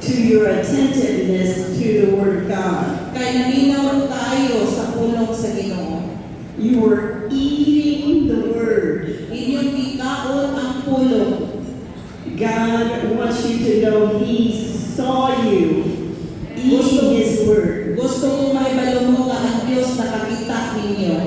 to your attentiveness to the Word of God. Kay naminaw tayo sa pulong sa Ginoo. You were eating the Word. Inyong ikaon ang pulong. God wants you to know He saw you eating His Word. Gusto ko mahibalo mo nga ang Diyos nakakita ninyo.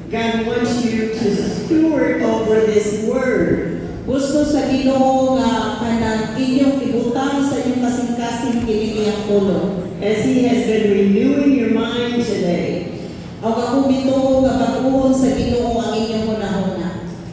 God wants you to steward over this Word. Gusto sa Ginoo nga kanang inyong ibutang sa inyong kasing-kasing kini ang pulong. As He has been renewing your mind today. Aw ako bituo nga baguhon sa Ginoo ang inyong hunahuna.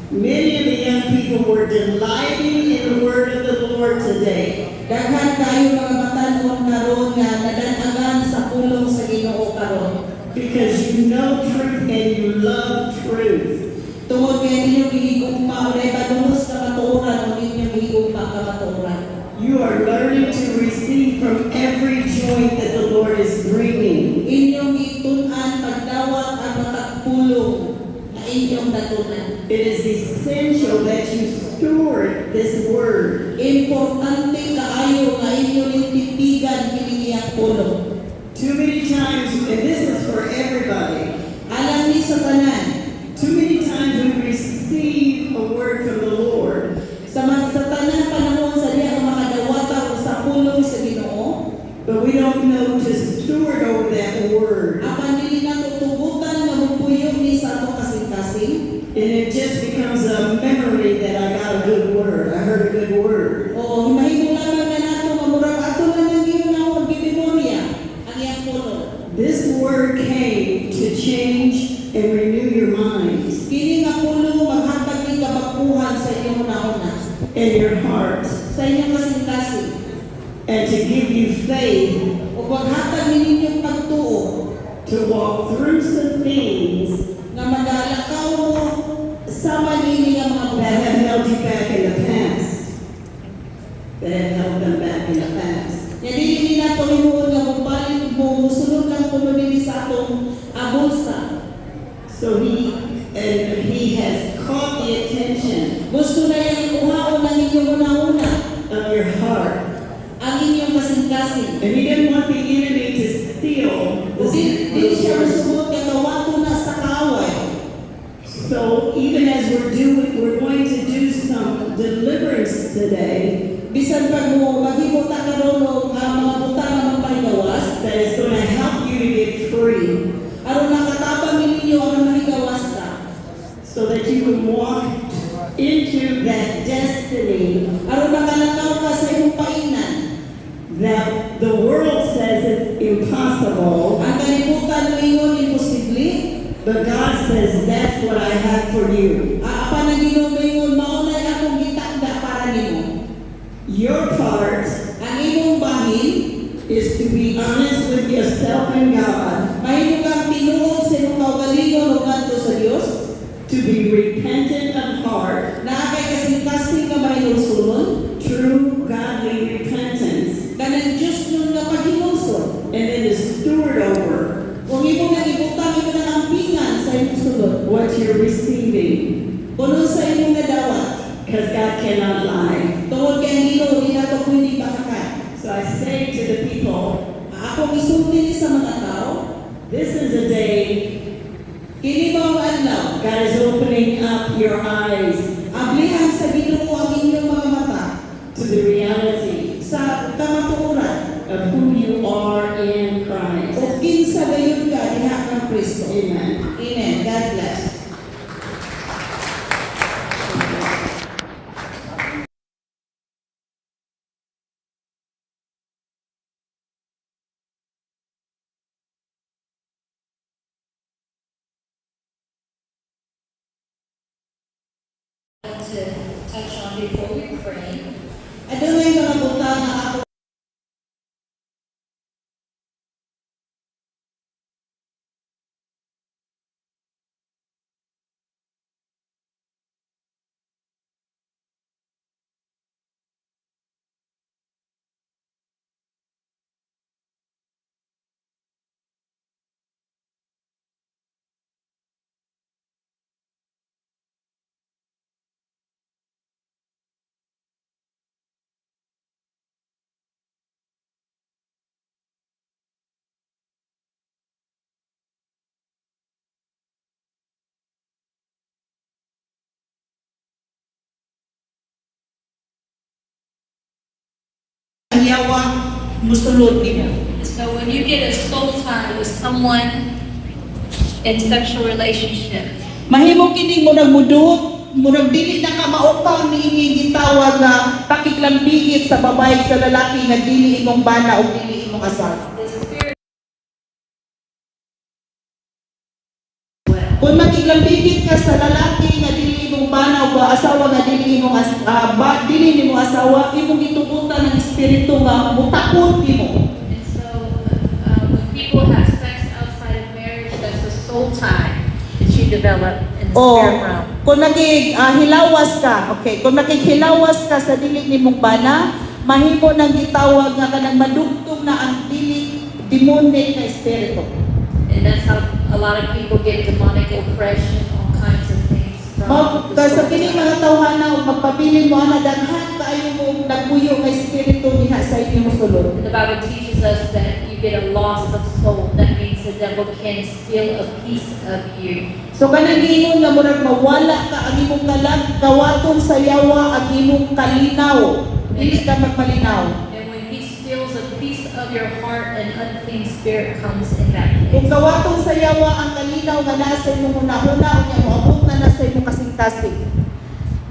Many of the young people were delighting in the Word of the Lord today. Daghan kayo mga batan-on karon nga nadanagan sa pulong sa Ginoo karon. Because you know truth and you love truth. Tungod kay inyong gihigugma uray padungos ka matuoran o inyong gihigugma ka matuoran. You are learning to receive from every joint that the Lord is bringing. Inyong gitun-an pagdawat ang matagpulong na inyong natunan. It is essential that you steward this Word. Importante kaayo nga inyong titigan kini ang pulong. Too many times, and this is for everybody, Alam ni sa tanan, too many times we receive a word from the Lord, sa tanan panahon sa diya ang makadawata o sa pulong sa Ginoo, but we don't know to steward over that word. apan dili nato tugutan nga mupuyong ni sa ato kasing-kasing. And it just becomes a memory that I got a good word. I heard a good word. O mahimo lamang na nato nga murag ato lang ang ginawag gimemorya ang iyang pulong. This word came to change and renew your minds Kini nga pulong maghatag ni kabakuhan sa inyong hunahuna, and your heart, sa inyong kasing-kasing, and to give you faith o maghatag ninyong pagtuo to walk through some things nga magalakaw mo sama nini nga mga that have buhay. held you back in the past. That have held them back in the past. Nga dili nato himuon nga mubalik mo musulod lang kuno dili sa atong abulsa. So he has caught the attention Gusto na yang iuhaon ang inyong una-una, of your heart. ang inyong kasing-kasing. And he didn't want the enemy to steal the Di siya masubot nga kawato na sa kaaway. So even as we're going to do some deliverance today, Bisan pag mo maghimo ta karon og mga butang nga magpahigawas, that is going to help you to get free, aron nakatabang ninyo ang mahigawas ta. so that you can walk into that destiny Aron makalakaw ka sa imong painan. that the world says is impossible, Ang kalibutan ingon imposible, but God says that's what I have for you. apan ang Ginoo ingon mao na akong gitakda para nimo. Your part Ang imong bahin, is to be honest with yourself and God, mahimo kang tinuod sa imong kaugalingon ug ngadto sa Dios, to be repentant of heart, naa kay kasing-kasing nga mahinulsonon, true godly repentance, kanang Dios nun nga paghinulson. and then to steward over Kung imo nga ibutang imo ng ampingan sa imong sulod, what you're receiving, kuno sa imong nadawat, because God cannot lie. tungod kay ang Ginoo di nato pwede bakakan. So I say to the people, Ako isulti sa mga tao, this is a day kini mao ang adlaw. God is opening up your eyes Ablihan sa Ginoo ang inyong mga mata to the reality sa kamatuoran of who you are in Christ. o kinsa gayon ka diha kang Kristo. Amen. Amen. God bless. To touch on before we pray. Adunay mga butang nga ako sayawa musulod nimo. So when you get a soul tie with someone in sexual relationship, Mahimo kining murag mudot, murag dili na ka maupang niini gitawag nga pakiklambigit sa babae sa lalaki nga dili imong bana o dili imong asawa. the spirit Kung makiklambigit ka sa lalaki nga dili imong bana o asawa nga dili imong dili nimo asawa, imong gitugutan ng espiritu nga mutakot nimo. and so when people have sex outside of marriage, that's a soul tie that you develop in the O spirit realm. kung hilawas ka, okay, kung nakikhilawas ka sa dili nimong bana, mahimo nang gitawag nga kanang madugtong na ang dili demonic na espiritu. And that's how a lot of people get demonic oppression, all kinds of things from the Sa soul kining tie. mga tawhana o magpabilin mo ana daghan kaayo mo nagpuyo nga espiritu diha sa inyong sulod. And the Bible teaches us that you get a loss of soul. That means the devil can steal a piece of you. So kanang giingon nga murag mawala ka ang imong kawatong sayawa ang imong kalinaw. Dili ka magmalinaw. And when he steals a piece of your heart, an unclean spirit comes in that Kung place. kawatong sayawa ang kalinaw nga naa sa imong hunahuna o nga moabot na sa imong kasing-kasing.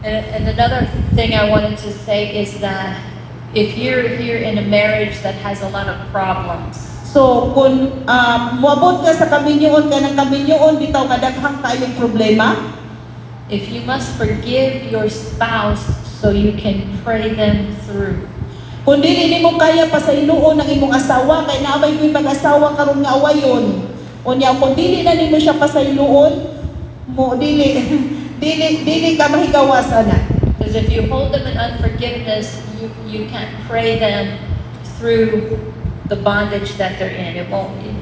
And another thing I wanted to say is that if you're here in a marriage that has a lot of problems, So kung moabot ka sa kaminyoon ka ng kaminyoon bitaw nga daghang kaayong problema, if you must forgive your spouse so you can pray them through. kung dili nimo kaya pa sa inuon ng imong asawa kay naabay ko'y mag-asawa karon nga awayon. Unya kung dili na nimo siya pa sa inuon, mo dili dili ka mahigawas ana. Because if you hold them in unforgiveness, you can't pray them through the bondage that they're in.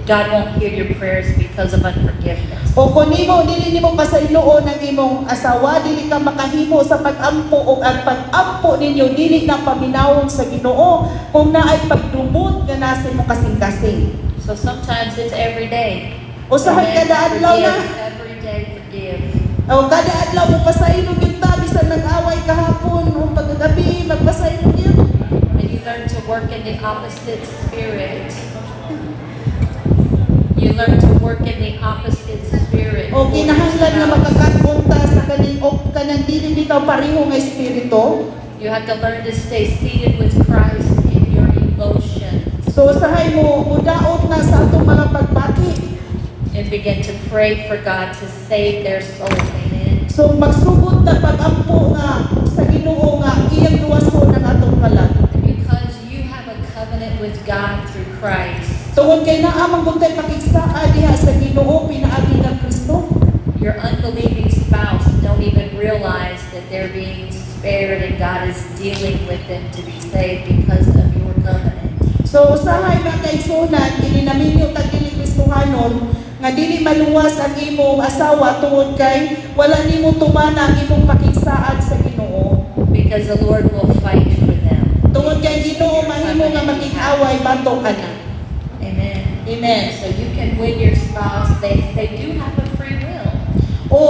God won't hear your prayers because of unforgiveness. O kung dili nimo pa sa inuon ng imong asawa, dili ka makahimo sa pag-ampo o ang pag-ampo ninyo dili na paminawon sa Ginoo kung naay pagdumot nga nasa imong kasing-kasing. So sometimes it's every day. Usahay kada adlaw na. Every day forgive. O kada adlaw mo pasaylo gyud ta bisan nag-away kahapon o paggabi magpasaylo gyud. When you learn to work in the opposite spirit, you learn to work in the opposite spirit. O kinahanglan nga makakapunta sa kanang dili bitaw pareho nga espiritu. You have to learn to stay seated with Christ in your emotions So usahay mo mudaot na sa atong mga pagbati. and begin to pray for God to save their soul. Amen. So magsugod na pag-ampo nga sa Ginoo nga iyang luwason ang atong kalag. Because you have a covenant with God through Christ, Tungod kay naa man gud tay pakigsaa diha sa Ginoo pinaagi kang Kristo. your unbelieving spouse don't even realize that they're being spared and God is dealing with them to be saved because of your covenant. So usahay na kay sunan kini naminyo tag dili Kristohanon nga dili maluwas ang imong asawa tungod kay wala nimo tumana ang imong pakigsaad sa Ginoo. Because the Lord will fight for them. Tungod kay Ginoo mahimo nga makig-away batok kana. Amen. Amen. So you can win your spouse. They do have a free will. O,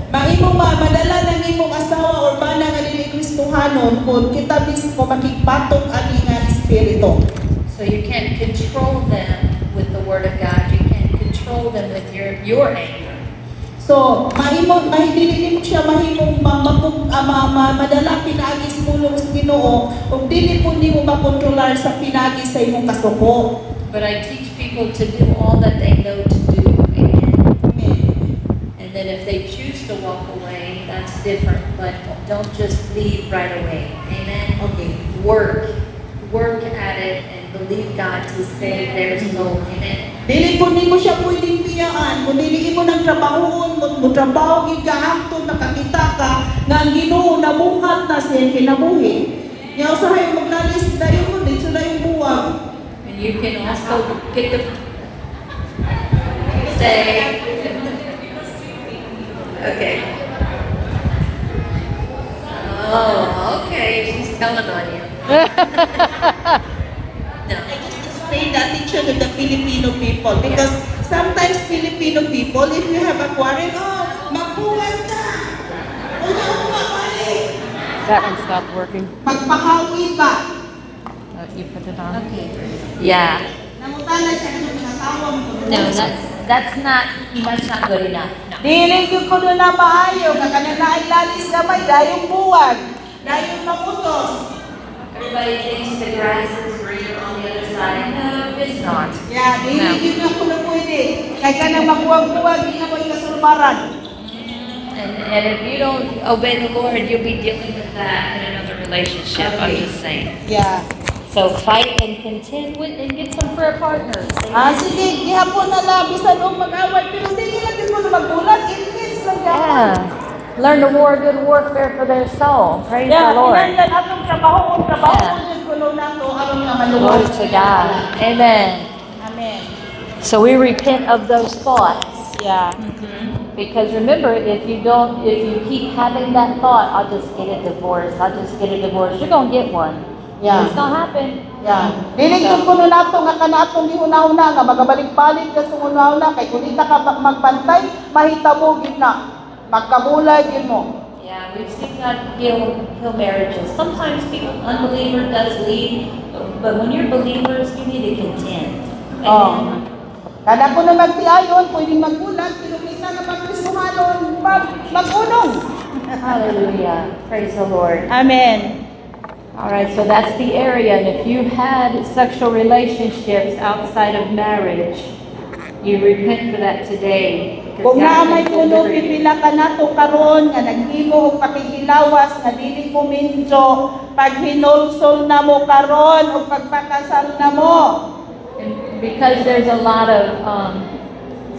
mahimo madala ng imong asawa or bana nga dili Kristohanon kung kita mismo makigbatok ani nga espiritu. So you can't control them with the word of God. You can't control them with your anger. So, dili nimo siya mahimong madala pinaagi sa pulong sa Ginoo ug dili po nimo makontrolar sa pinagi sa imong kasuko. But I teach people to do all that they know to do. Amen. Amen. And then if they choose to walk away, that's different. But don't just leave right away. Amen. Okay. Work at it and believe God to save their soul. Amen. Dili po nimo siya pwedeng biyaan kung dili mo nang trabahoon mo trabaho gid kahapon nakakita ka nga ang Ginoo nabuhat na siya kinabuhi. Nya usahay maglalis dayon mo dito na yung buwag. And you can also get the say. Okay. Oh, okay. She's telling on you. No. I just explain the attitude of the Filipino people because sometimes Filipino people, if you have a quarrel, magbuwag ka! Una balik! That one stopped working. Magpahawi ba? You put Okay. Yeah. Namutala siya ng asawa mo. No, that's not good enough. No. Dili gyud ko na maayo nga kanang nailalis gamay dayong buwag. Dayong maputos. Everybody thinks the grass is greener on the other side. No, it's not. Ya, dili gyud na ko na pwede. Kay kanang mabuwag-buwag di na koy kasulbaran. And if you don't obey the Lord, you'll be dealing with that in another relationship. I'm just saying. Yeah. So fight and contend with and get some prayer partners. Sige, gihapon na labisan og mag-away pero sige lang gyud mo na magbulag. Intense lang gyapon. Yeah. Learn to war good warfare for their soul. Praise the Lord. Kinahanglan atong trabaho Yeah. jud kuno nato aron nga Glory maluwas. to God. Amen. Amen. So we repent of those thoughts. Yeah. Because remember, if you keep having that thought, I'll just get a divorce, you're going to get one. Yeah. It's going to happen. Yeah. Dili gyud kuno nato nga kanatong gihuna-huna nga magabalik-balik ka sa una-una kay kun di ka magbantay mahitabo gid na. Magkabulay gyud mo. Yeah, we've seen God heal marriages. Sometimes unbeliever does leave, but when you're believers, you need to contend. Amen. Kada ko na magtiayon, pwedeng magbulag, pero kita na magkisuhanon, magunong. Hallelujah. Praise the Lord. Amen. All right, so that's the area. And if you've had sexual relationships outside of marriage, you repent for that today. Kung God naamay can kuno deliver you. pipila ka nato karon nga naghimo og pakikilawas nga dili mo minjo paghinulsol na mo karon og pagpakasal na mo. And because there's a lot of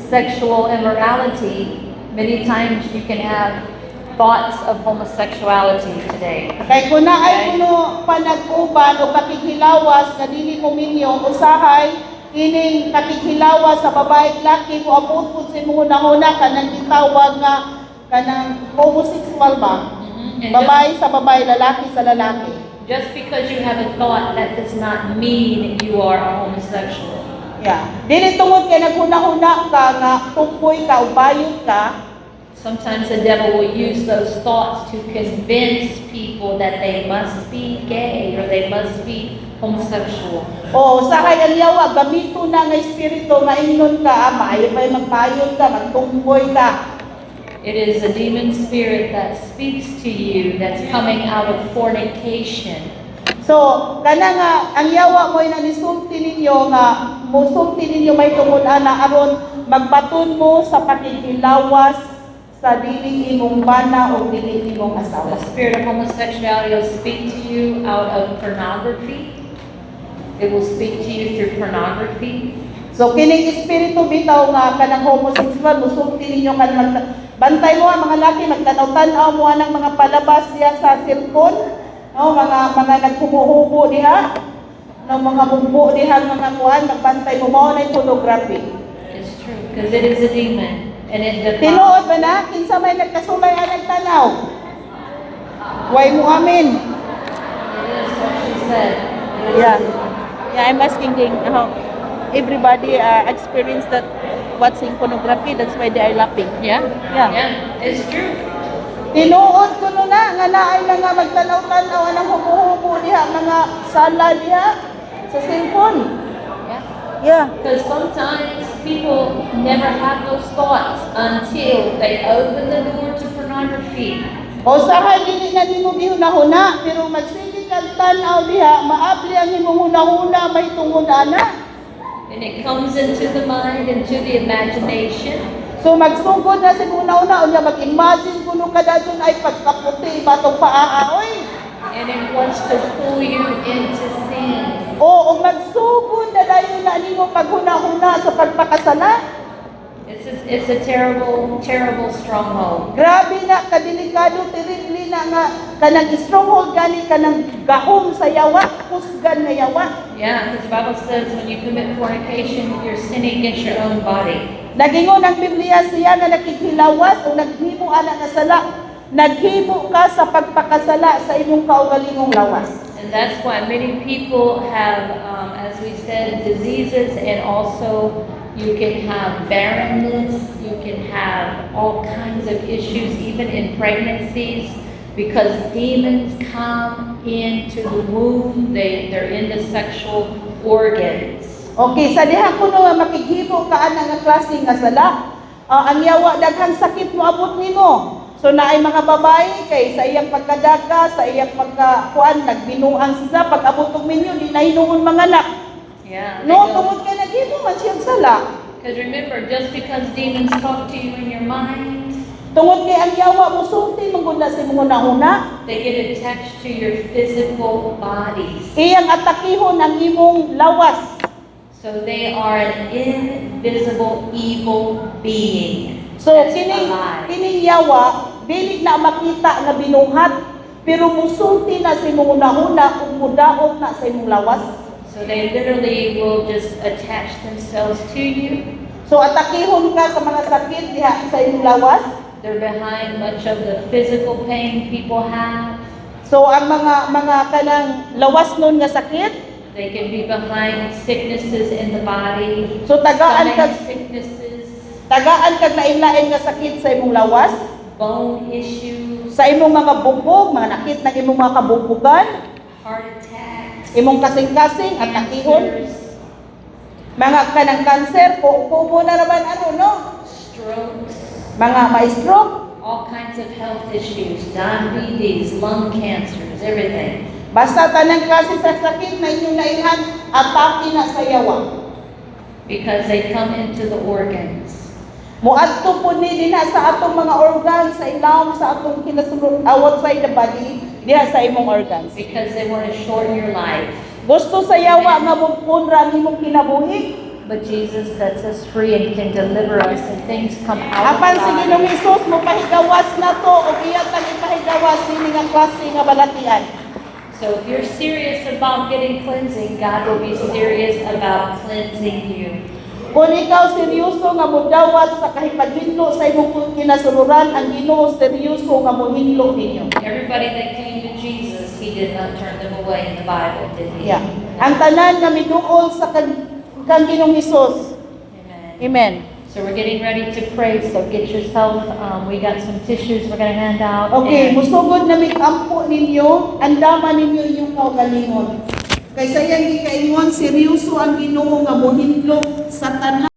sexual immorality, many times you can have thoughts of homosexuality today. Kay kun naay kuno panag-uban o pakikilawas nga dili mo minyo usahay kining pakikilawas sa babae laki mo apud sa imong una kanang gitawag nga kanang homosexual ba? And Babae sa babae, lalaki sa lalaki. just because you have a thought, that does not mean you are a homosexual. Yeah. Dili tungod kay naghuna-huna ka nga tumboy ka o bayot ka. Sometimes the devil will use those thoughts to convince people that they must be gay or they must be homosexual. O sahay aliyawa gamito na nga espiritu nga ingnon ka, maayo pa magbayot ka, magtumboy ka. It is a demon spirit that speaks to you that's coming out of fornication. So, kana nga ang yawa mo na nisulti ninyo nga musulti ninyo may tungod ana aron magbaton mo sa pakikilawas sa dili imong bana o dili imong asawa. The spirit of homosexuality will speak to you out of pornography. It will speak to you through pornography. So kining espiritu bitaw nga kanang homosexual musulti ninyo kanang bantay mo ang mga laki magtanaw-tanaw mo anang mga palabas diha sa cellphone, no mga naghubo-hubo diha, no mga bumbo diha mga kuan nagbantay mo mao na pornography. It's true because it is a demon and it defiles. Tinuod ba na kinsa may nagkasulay ang nagtanaw? Way mo amin. It is what she said. It is Yeah. a demon. Yeah, I'm asking everybody experience that watching pornography, that's why they are laughing. Yeah. Yeah. Yeah. It's true. Tinuod ko no na nga naay na nga magtanaw-tanaw anang hubo-hubo diha mga sala diha sa cellphone. Yeah. Yeah. Because sometimes people never have those thoughts until they open the door to pornography. O sahay dili na nimo gihuna-huna pero magsige kag tan-aw diha maabli ang imong huna-huna may tungod ana. And it comes into the mind, into the imagination. So magsugod na sa una-una unya mag-imagine kuno kada dun ay pagkaputi batong paa oy. And it wants to pull you into sin. O magsugod na dayon na nimo paghuna-huna sa pagpakasala. It's a terrible, terrible stronghold. Grabe na kadelikado terribly na nga kanang stronghold gani kanang gahom sa yawa, kusgan nga yawa. Yeah, because the Bible says when you commit fornication, you're sinning against your own body. Nagingon ang Biblia siya nga nakikilawas o naghimo ana nga sala. Naghimo ka sa pagpakasala sa imong kaugalingong lawas. And that's why many people have, as we said, diseases, and also you can have barrenness, you can have all kinds of issues, even in pregnancies. Because demons come into the womb, they're in the sexual organs. Okay, sa diha ko no makighimo ka nga klase nga sala. Ang yawa daghang sakit mo abot nimo. So naay mga babae kay sa iyang pagkadaka, sa iyang pagkakuan nagbinuang siya pag abot og minyo di na hinuon manganak. Yeah. No, tungod kay naghimo man siyang sala. Because remember, just because demons talk to you in your mind, Tungod kay ang yawa mo sulti manguna sa imong una. they get attached to your physical bodies. Iyang atakihon ang imong lawas. So they are an invisible evil being. So that's kining alive. yawa dili na makita nga binuhat pero musulti na sa imong una ug mudaog na sa imong lawas. So they literally will just attach themselves to you. So atakihon ka sa mga sakit diha sa imong lawas. They're behind much of the physical pain people have. So ang mga kanang lawas nun nga sakit, They can be behind sicknesses in the body. so tagaan Stomach kag sicknesses, lain-lain nga sakit sa imong lawas, bone issues, sa imong mga bubog, mga nakit na imong mga kabubugan, heart attacks, imong kasing-kasing at nakihon, cancers, mga kanang cancer, kubo na naman no? strokes, Mga ma-stroke, all kinds of health issues, diabetes, lung cancers, everything. basta tanang klase sa sakit na inyong naihan, atake na sa yawa. Because they come into the organs. Muadto po ni dinha sa atong mga organs, sa ilawom sa atong kinasulod outside the body, diha sa imong organs. Because they want to shorten your life. Gusto sa yawa nga mugpunra nimong kinabuhi. But Jesus sets us free and can deliver us and things come out of Apan the sa Ginoong body. Hesus mo pahigawas na to o iyat ang ipahigawas dili nga klase nga balatian. So if you're serious about getting cleansing, God will be serious about cleansing you. Kung ikaw seryoso nga modawat sa kahipadhinlo sa imong kinasuluran, ang Ginoo seryoso nga mohinlo ninyo. Everybody that came to Jesus, He did not turn them away in the Bible, did He? Yeah. Ang tanan nga miduol sa kang Ginoong Hesus. Amen. Amen. So we're getting ready to pray. So get yourself. We got some tissues we're going to hand out. Okay, And musugod na mitampo ninyo, andaman ninyo inyong kaugalingon. Kaysa yang gikaingon, seryoso ang Ginoo nga mohinlo sa tanan